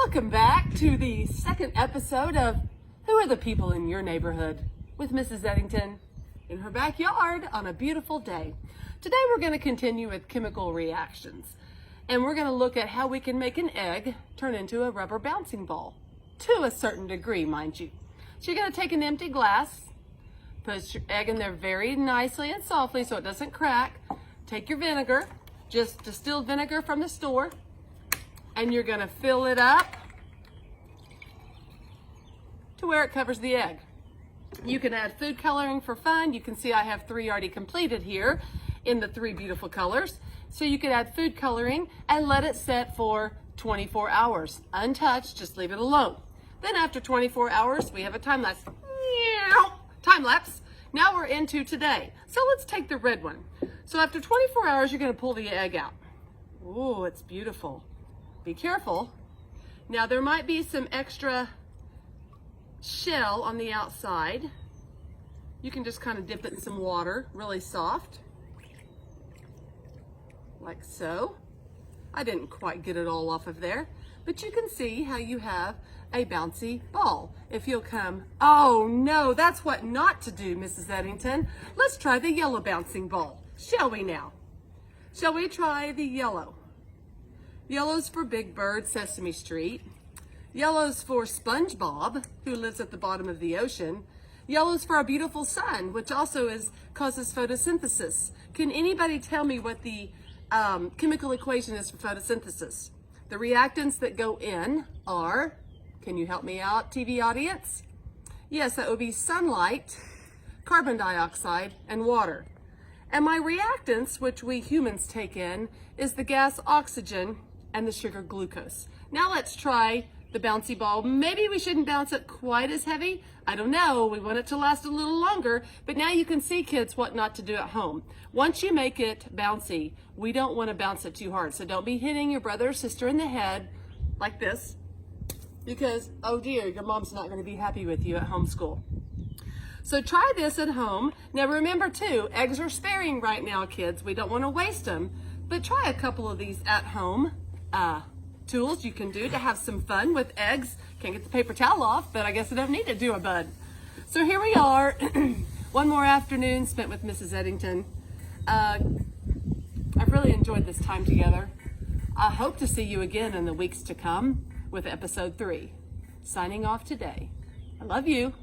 Welcome back to the second episode of Who Are the People in Your Neighborhood with Mrs. Eddington in her backyard on a beautiful day. Today we're going to continue with chemical reactions, and we're going to look at how we can make an egg turn into a rubber bouncing ball, to a certain degree, mind you. So you're going to take an empty glass, put your egg in there very nicely and softly so it doesn't crack. Take your vinegar, just distilled vinegar from the store, and you're going to fill it up to where it covers the egg. You can add food coloring for fun. You can see I have 3 already completed here in the 3 beautiful colors. So you could add food coloring and let it set for 24 hours. Untouched, just leave it alone. Then after 24 hours, we have a time lapse. Time lapse. Now we're into today. So let's take the red one. So after 24 hours, you're going to pull the egg out. Oh, it's beautiful. Be careful. Now there might be some extra shell on the outside. You can just kind of dip it in some water, really soft, like so. I didn't quite get it all off of there, but you can see how you have a bouncy ball. If you'll come, oh no, that's what not to do, Mrs. Eddington. Let's try the yellow bouncing ball, shall we now? Shall we try the yellow? Yellow's for Big Bird, Sesame Street. Yellow's for SpongeBob, who lives at the bottom of the ocean. Yellow's for our beautiful sun, which also causes photosynthesis. Can anybody tell me what the chemical equation is for photosynthesis? The reactants that go in are, can you help me out, TV audience? Yes, that would be sunlight, carbon dioxide, and water. And my reactants, which we humans take in, is the gas oxygen and the sugar glucose. Now let's try the bouncy ball. Maybe we shouldn't bounce it quite as heavy. I don't know. We want it to last a little longer. But now you can see, kids, what not to do at home. Once you make it bouncy, we don't want to bounce it too hard. So don't be hitting your brother or sister in the head like this, because, oh dear, your mom's not going to be happy with you at homeschool. So try this at home. Now remember too, eggs are sparing right now, kids. We don't want to waste them, but try a couple of these at home tools you can do to have some fun with eggs. Can't get the paper towel off, but I guess I don't need to do a bud. So here we are, one more afternoon spent with Mrs. Eddington. I've really enjoyed this time together. I hope to see you again in the weeks to come with episode 3. Signing off today. I love you.